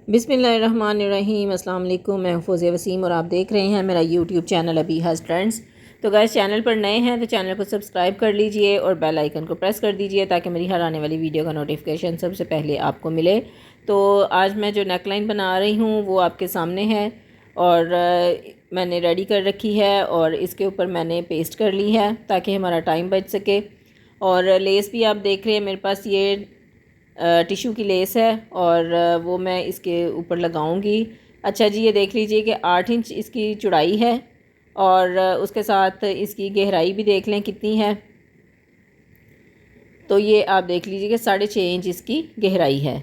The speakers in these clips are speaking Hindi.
बिस्मिल्लाहिर्रहमानिर्रहीम। अस्सलाम वालेकुम। मैं फौज़िया वसीम और आप देख रहे हैं मेरा यूट्यूब चैनल अबीहाज़ ट्रेंड्स। तो गाइस, चैनल पर नए हैं तो चैनल को सब्सक्राइब कर लीजिए और बेल आइकन को प्रेस कर दीजिए ताकि मेरी हर आने वाली वीडियो का नोटिफिकेशन सबसे पहले आपको मिले। तो आज मैं जो नेकलाइन बना रही हूँ वो आपके सामने है और मैंने रेडी कर रखी है और इसके ऊपर मैंने पेस्ट कर ली है ताकि हमारा टाइम बच सके। और लेस भी आप देख रहे हैं मेरे पास ये टिशू की लेस है और वो मैं इसके ऊपर लगाऊंगी। अच्छा जी, ये देख लीजिए कि 8 इंच इसकी चौड़ाई है और उसके साथ इसकी गहराई भी देख लें कितनी है। तो ये आप देख लीजिए कि 6.5 इंच इसकी गहराई है।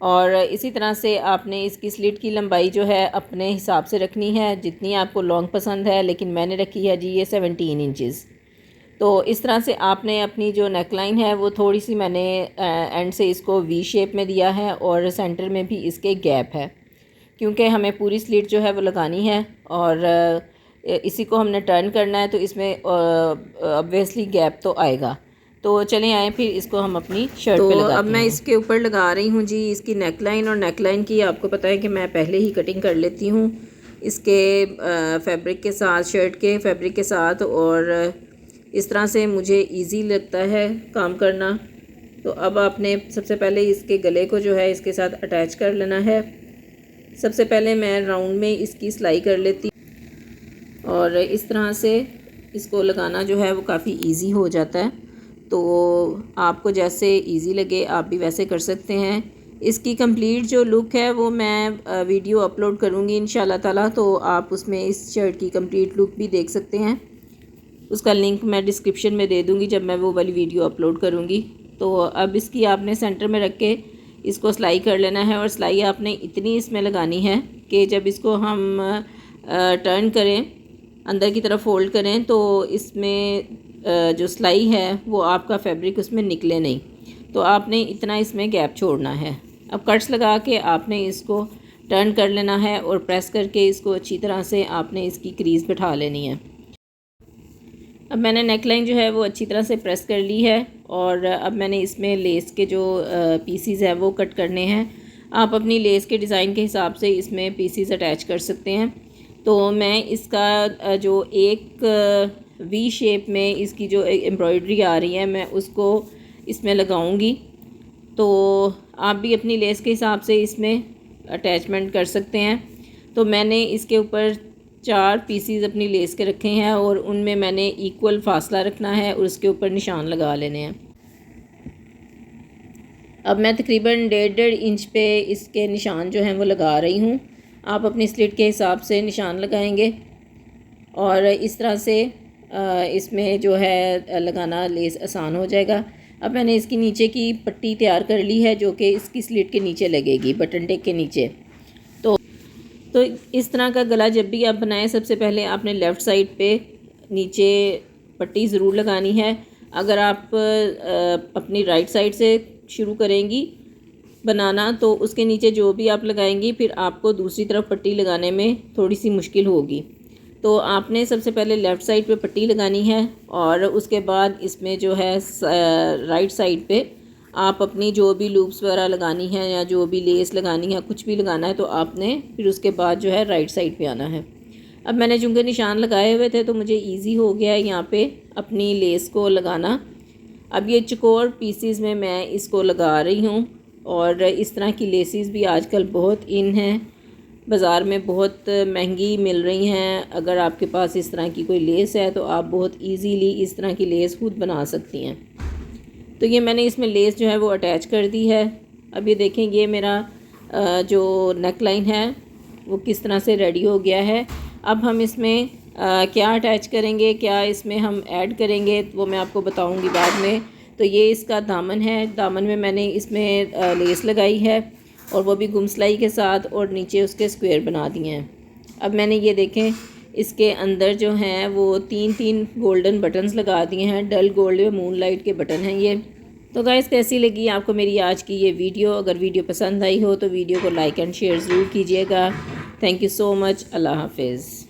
और इसी तरह से आपने इसकी स्लिट की लंबाई जो है अपने हिसाब से रखनी है, जितनी आपको लॉन्ग पसंद है, लेकिन मैंने रखी है जी ये 17 इंचज़। तो इस तरह से आपने अपनी जो नेकलाइन है वो थोड़ी सी मैंने एंड से इसको वी शेप में दिया है और सेंटर में भी इसके गैप है, क्योंकि हमें पूरी स्लिट जो है वो लगानी है और इसी को हमने टर्न करना है, तो इसमें ऑब्वियसली गैप तो आएगा। तो चलें आए फिर इसको हम अपनी शर्ट पे लगाते हैं। अब मैं इसके ऊपर लगा रही हूँ जी इसकी नेकलाइन। और नेकलाइन की आपको पता है कि मैं पहले ही कटिंग कर लेती हूँ इसके फैब्रिक के साथ, शर्ट के फैब्रिक के साथ, और इस तरह से मुझे इजी लगता है काम करना। तो अब आपने सबसे पहले इसके गले को जो है इसके साथ अटैच कर लेना है। सबसे पहले मैं राउंड में इसकी सिलाई कर लेती और इस तरह से इसको लगाना जो है वो काफ़ी इजी हो जाता है। तो आपको जैसे इजी लगे आप भी वैसे कर सकते हैं। इसकी कंप्लीट जो लुक है वो मैं वीडियो अपलोड करूँगी इंशाल्लाह ताला, तो आप उसमें इस शर्ट की कंप्लीट लुक भी देख सकते हैं। उसका लिंक मैं डिस्क्रिप्शन में दे दूँगी जब मैं वो वाली वीडियो अपलोड करूँगी। तो अब इसकी आपने सेंटर में रख के इसको सिलाई कर लेना है और सिलाई आपने इतनी इसमें लगानी है कि जब इसको हम टर्न करें, अंदर की तरफ फोल्ड करें, तो इसमें जो सिलाई है वो आपका फैब्रिक उसमें निकले नहीं। तो आपने इतना इसमें गैप छोड़ना है। अब कट्स लगा के आपने इसको टर्न कर लेना है और प्रेस करके इसको अच्छी तरह से आपने इसकी क्रीज़ बैठा लेनी है। अब मैंने नेकलाइन जो है वो अच्छी तरह से प्रेस कर ली है और अब मैंने इसमें लेस के जो पीसीज है वो कट करने हैं। आप अपनी लेस के डिज़ाइन के हिसाब से इसमें पीसीज अटैच कर सकते हैं। तो मैं इसका जो एक वी शेप में इसकी जो एम्ब्रॉयडरी आ रही है मैं उसको इसमें लगाऊंगी। तो आप भी अपनी लेस के हिसाब से इसमें अटैचमेंट कर सकते हैं। तो मैंने इसके ऊपर 4 पीसीज अपनी लेस के रखे हैं और उनमें मैंने इक्वल फासला रखना है और उसके ऊपर निशान लगा लेने हैं। अब मैं तकरीबन 1.5 इंच पे इसके निशान जो हैं वो लगा रही हूँ। आप अपनी स्लिट के हिसाब से निशान लगाएंगे और इस तरह से इसमें जो है लगाना लेस आसान हो जाएगा। अब मैंने इसकी नीचे की पट्टी तैयार कर ली है जो कि इसकी स्लिट के नीचे लगेगी, बटन टेक के नीचे। तो इस तरह का गला जब भी आप बनाएं, सबसे पहले आपने लेफ़्ट साइड पे नीचे पट्टी ज़रूर लगानी है। अगर आप अपनी राइट साइड से शुरू करेंगी बनाना तो उसके नीचे जो भी आप लगाएंगी फिर आपको दूसरी तरफ पट्टी लगाने में थोड़ी सी मुश्किल होगी। तो आपने सबसे पहले लेफ़्ट साइड पे पट्टी लगानी है और उसके बाद इसमें जो है राइट साइड पे आप अपनी जो भी लूप्स वगैरह लगानी है या जो भी लेस लगानी है, कुछ भी लगाना है, तो आपने फिर उसके बाद जो है राइट साइड पे आना है। अब मैंने चूँकि निशान लगाए हुए थे तो मुझे इजी हो गया है यहाँ पे अपनी लेस को लगाना। अब ये चकोर पीसीज में मैं इसको लगा रही हूँ और इस तरह की लेसेस भी आजकल बहुत इन हैं, बाज़ार में बहुत महंगी मिल रही हैं। अगर आपके पास इस तरह की कोई लेस है तो आप बहुत ईज़ीली इस तरह की लेस खुद बना सकती हैं। तो ये मैंने इसमें लेस जो है वो अटैच कर दी है। अब ये देखें ये मेरा जो नेकलाइन है वो किस तरह से रेडी हो गया है। अब हम इसमें क्या अटैच करेंगे, क्या इसमें हम ऐड करेंगे, वो मैं आपको बताऊंगी बाद में। तो ये इसका दामन है। दामन में मैंने इसमें लेस लगाई है और वो भी गुम सिलाई के साथ, और नीचे उसके स्क्वायर बना दिए हैं। अब मैंने ये देखें इसके अंदर जो हैं वो 3 गोल्डन बटन्स लगा दिए हैं, डल गोल्ड में मून लाइट के बटन हैं ये। तो गाइस, कैसी लगी आपको मेरी आज की ये वीडियो? अगर वीडियो पसंद आई हो तो वीडियो को लाइक एंड शेयर ज़रूर कीजिएगा। Thank you so much. अल्लाह हाफिज़।